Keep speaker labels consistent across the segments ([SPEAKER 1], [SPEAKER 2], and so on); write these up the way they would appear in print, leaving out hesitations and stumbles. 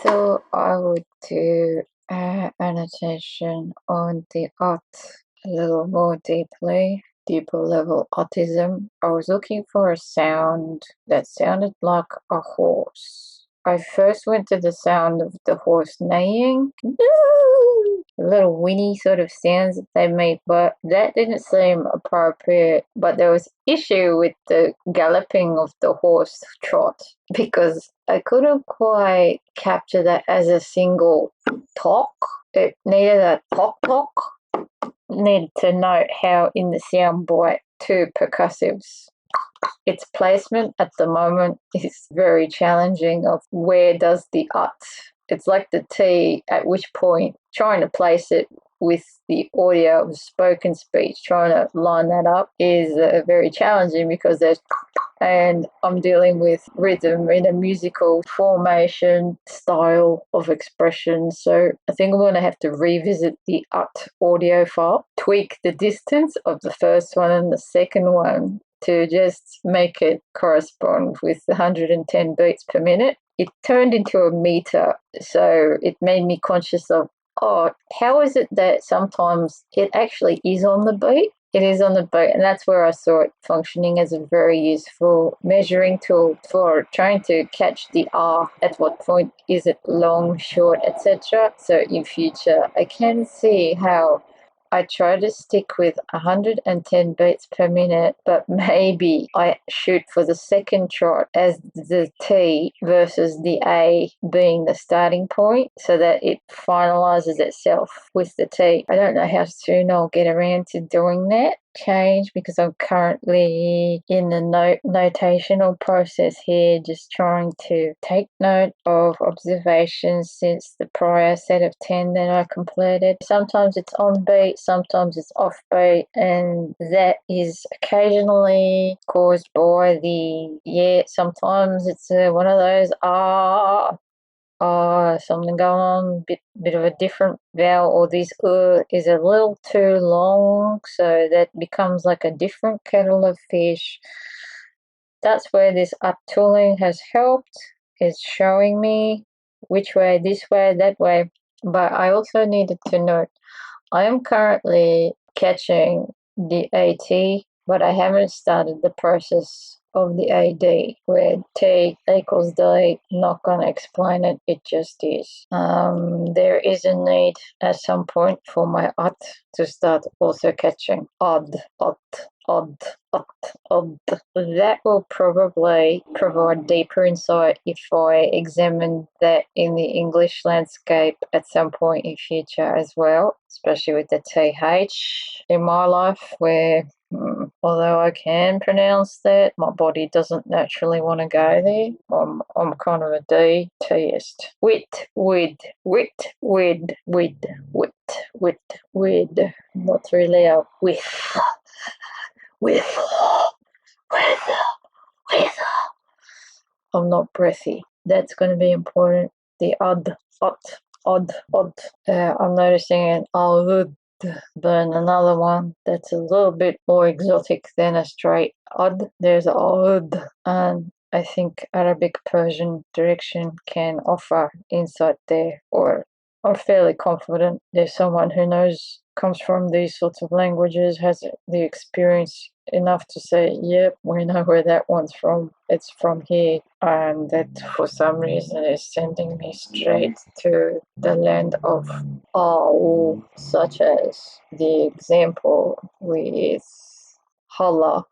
[SPEAKER 1] So I would do annotation on the art a little more deeply, deeper level autism. I was looking for a sound that sounded like a horse. I first went to the sound of the horse neighing. Little whinny sort of sounds that they make, but that didn't seem appropriate. But there was issue with the galloping of the horse trot because I couldn't quite capture that as a single talk. It needed a talk talk. Need to note how in the sound bite two percussives. Its placement at the moment is very challenging of where does the ut. It's like the T, at which point trying to place it with the audio of spoken speech, trying to line that up is very challenging because there's and I'm dealing with rhythm in a musical formation style of expression. So I think I'm going to have to revisit the ut audio file, tweak the distance of the first one and the second one to just make it correspond with 110 beats per minute. It turned into a meter, so it made me conscious of, oh, how is it that sometimes it actually is on the beat? It is on the beat, and that's where I saw it functioning as a very useful measuring tool for trying to catch the R. At what point is it long, short, etc. So in future, I can see how I try to stick with 110 beats per minute, but maybe I shoot for the second trot as the T versus the A being the starting point so that it finalizes itself with the T. I don't know how soon I'll get around to doing that change because I'm currently in the notational process here, just trying to take note of observations since the prior set of 10 that I completed. Sometimes it's on beat, sometimes it's off beat, and that is occasionally caused by sometimes it's one of those something going on, bit of a different vowel, or this is a little too long, so that becomes like a different kettle of fish. That's where this up tooling has helped. It's showing me which way, this way, that way. But I also needed to note, I am currently catching the AT, but I haven't started the process of the AD, where T equals D. Not going to explain it, it just is. There is a need at some point for my ut to start also catching odd. That will probably provide deeper insight if I examine that in the English landscape at some point in future as well, especially with the TH in my life, where although I can pronounce that, my body doesn't naturally want to go there. I'm kind of a D T-ist. Wit, wid. Not really a with. I'm not breathy. That's going to be important. The odd. I'm noticing an aıll, but another one that's a little bit more exotic than a straight odd. There's aıd, and I think Arabic Persian direction can offer insight there, or I'm fairly confident there's someone who comes from these sorts of languages, has the experience enough to say, yep, we know where that one's from. It's from here. And that for some reason is sending me straight to the land of aıll, such as the example with hala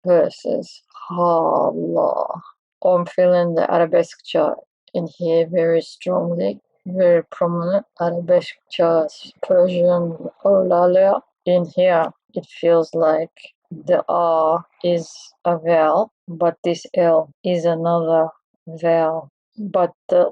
[SPEAKER 1] versus hala. I'm feeling the arabesque chart in here very strongly, very prominent. Arabesque charts, Persian olalia. In here, it feels like the R is a vowel, but this L is another vowel. But the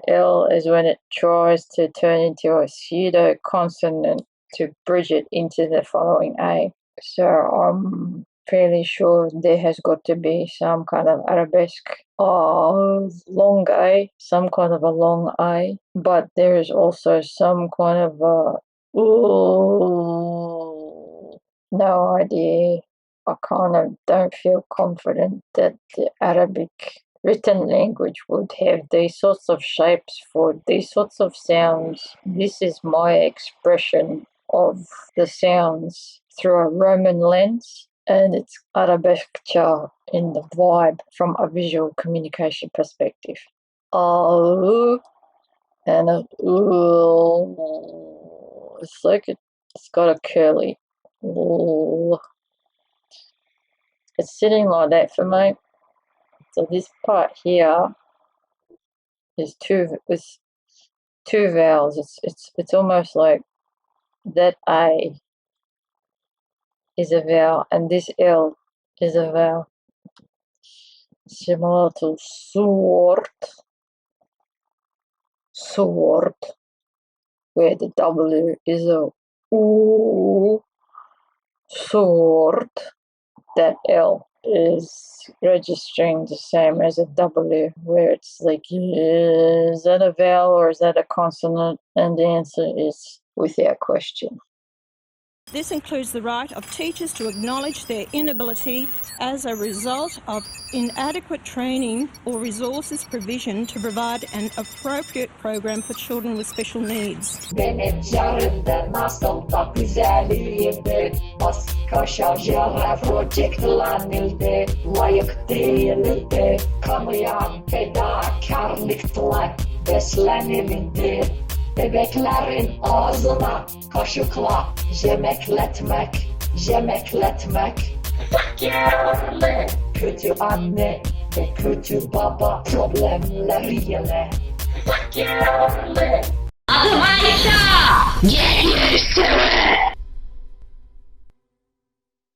[SPEAKER 1] L is when it tries to turn into a pseudo consonant to bridge it into the following A. So I'm fairly sure there has got to be some kind of arabesque long A, some kind of a long A, but there is also some kind of a no idea. I kind of don't feel confident that the Arabic written language would have these sorts of shapes for these sorts of sounds. This is my expression of the sounds through a Roman lens, and it's Arabesque in the vibe from a visual communication perspective. Aıll and aıll. It's like it's got a curly. It's sitting like that for me. So this part here is two vowels. It's almost like that A is a vowel and this L is a vowel. Similar to sword, where the W is a oo. Sword. That L is registering the same as a W, where it's like, is that a vowel or is that a consonant? And the answer is without question.
[SPEAKER 2] This includes the right of teachers to acknowledge their inability as a result of inadequate training or resources provision to provide an appropriate program for children with special needs.
[SPEAKER 3] Benim yarımda nasıl da güzelliğimdi, başka şarjara projektlanıldı, layık değildi, kanıyan fedakarlıkla beslenildi. Bebeklerin ağzına kaşıkla yemekletmek. Fakirli, kötü anne ve kötü baba problemleriyle. Fakirli. Adım Ayşe, gel yürüsene.